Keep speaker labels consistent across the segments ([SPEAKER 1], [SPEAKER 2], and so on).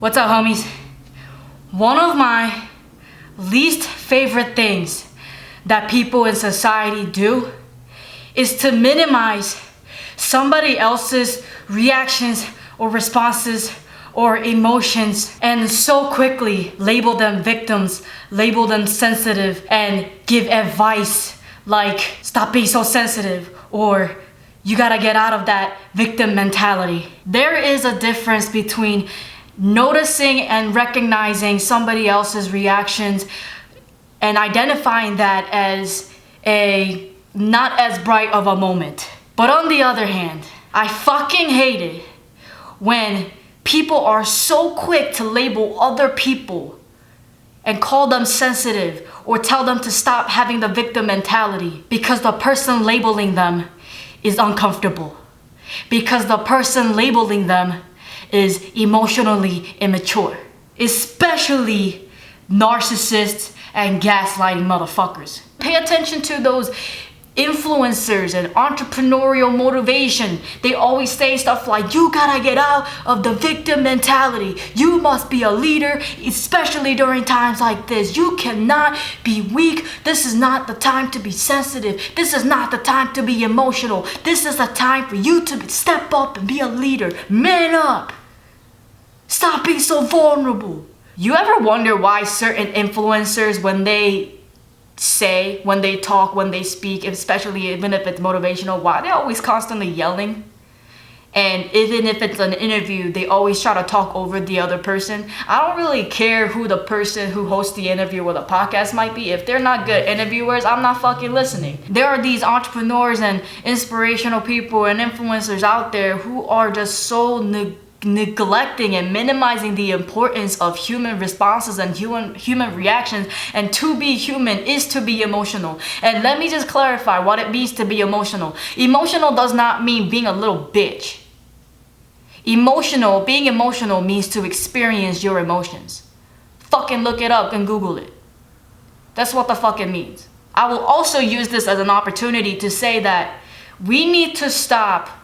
[SPEAKER 1] What's up, homies? One of my least favorite things that people in society do is to minimize somebody else's reactions or responses or emotions and so quickly label them victims, label them sensitive, and give advice like stop being so sensitive or you gotta get out of that victim mentality. There is a difference between noticing and recognizing somebody else's reactions and identifying that as a not as bright of a moment. But on the other hand, I fucking hate it when people are so quick to label other people and call them sensitive or tell them to stop having the victim mentality because the person labeling them is uncomfortable, because the person labeling them is emotionally immature, especially narcissists and gaslighting motherfuckers. Pay attention to those influencers and entrepreneurial motivation. They always say stuff like, you gotta get out of the victim mentality. You must be a leader, especially during times like this. You cannot be weak. This is not the time to be sensitive. This is not the time to be emotional. This is the time for you to step up and be a leader. Man up. Stop being so vulnerable. You ever wonder why certain influencers, when they say, when they talk, when they speak, especially even if it's motivational, why they're always constantly yelling? And even if it's an interview, they always try to talk over the other person. I don't really care who the person who hosts the interview or the podcast might be. If they're not good interviewers, I'm not fucking listening. There are these entrepreneurs and inspirational people and influencers out there who are just so neglecting and minimizing the importance of human responses and human reactions. And to be human is to be emotional. And let me just clarify what it means to be emotional. Emotional does not mean being a little bitch. Being emotional means to experience your emotions. Fucking look it up and Google it. That's what the fuck it means. I will also use this as an opportunity to say that we need to stop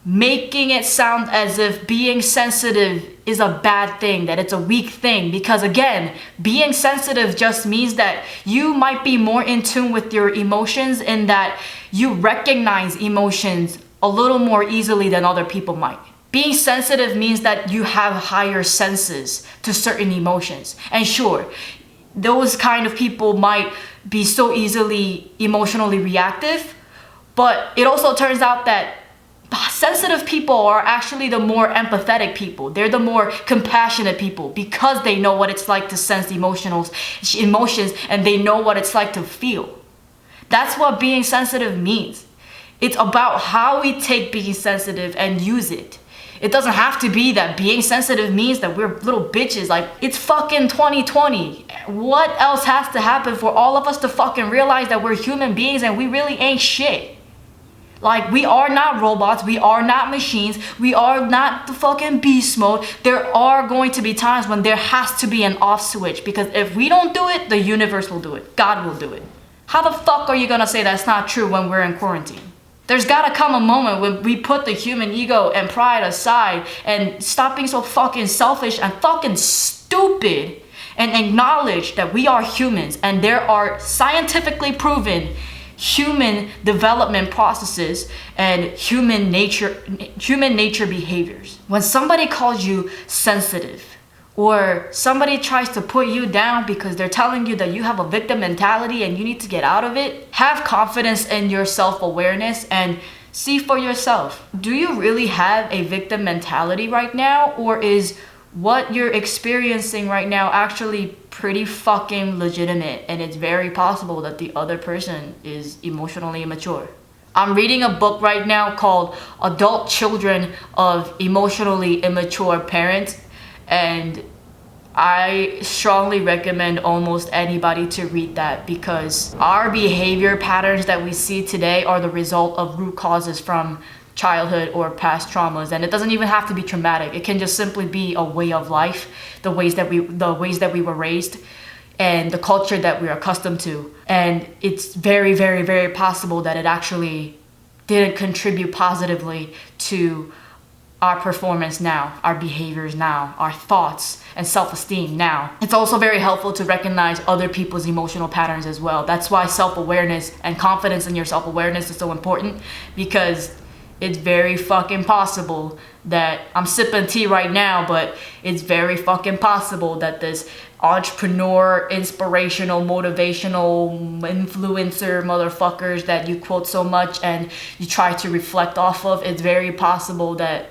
[SPEAKER 1] making it sound as if being sensitive is a bad thing, that it's a weak thing. Because again, being sensitive just means that you might be more in tune with your emotions and that you recognize emotions a little more easily than other people might. Being sensitive means that you have higher senses to certain emotions. And sure, those kind of people might be so easily emotionally reactive, but it also turns out that sensitive people are actually the more empathetic people. They're the more compassionate people because they know what it's like to sense emotions and they know what it's like to feel. That's what being sensitive means. It's about how we take being sensitive and use it. It doesn't have to be that being sensitive means that we're little bitches. Like, it's fucking 2020. What else has to happen for all of us to fucking realize that we're human beings and we really ain't shit? Like, we are not robots, we are not machines, we are not the fucking beast mode. There are going to be times when there has to be an off switch, because if we don't do it, the universe will do it. God will do it. How the fuck are you gonna say that's not true when we're in quarantine? There's gotta come a moment when we put the human ego and pride aside and stop being so fucking selfish and fucking stupid and acknowledge that we are humans and there are scientifically proven human development processes and human nature behaviors. When somebody calls you sensitive or somebody tries to put you down because they're telling you that you have a victim mentality and you need to get out of it, have confidence in your self-awareness and see for yourself. Do you really have a victim mentality right now, or is what you're experiencing right now actually pretty fucking legitimate, and it's very possible that the other person is emotionally immature? I'm reading a book right now called Adult Children of Emotionally Immature Parents, and I strongly recommend almost anybody to read that, because our behavior patterns that we see today are the result of root causes from childhood or past traumas. And it doesn't even have to be traumatic. It can just simply be a way of life, the ways that we were raised and the culture that we're accustomed to. And it's very, very, very possible that it actually didn't contribute positively to our performance now, our behaviors now, our thoughts and self-esteem now. It's also very helpful to recognize other people's emotional patterns as well. That's why self-awareness and confidence in your self-awareness is so important, because it's very fucking possible that I'm sipping tea right now, but it's very fucking possible that this entrepreneur, inspirational, motivational, influencer motherfuckers that you quote so much and you try to reflect off of, it's very possible that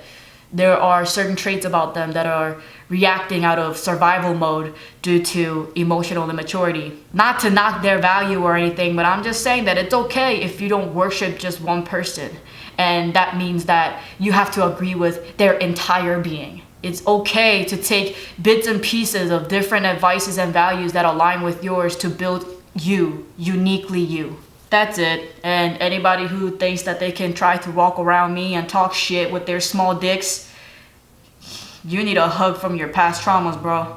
[SPEAKER 1] there are certain traits about them that are reacting out of survival mode due to emotional immaturity. Not to knock their value or anything, but I'm just saying that it's okay if you don't worship just one person. And that means that you have to agree with their entire being. It's okay to take bits and pieces of different advices and values that align with yours to build you, uniquely you. That's it. And anybody who thinks that they can try to walk around me and talk shit with their small dicks, you need a hug from your past traumas, bro.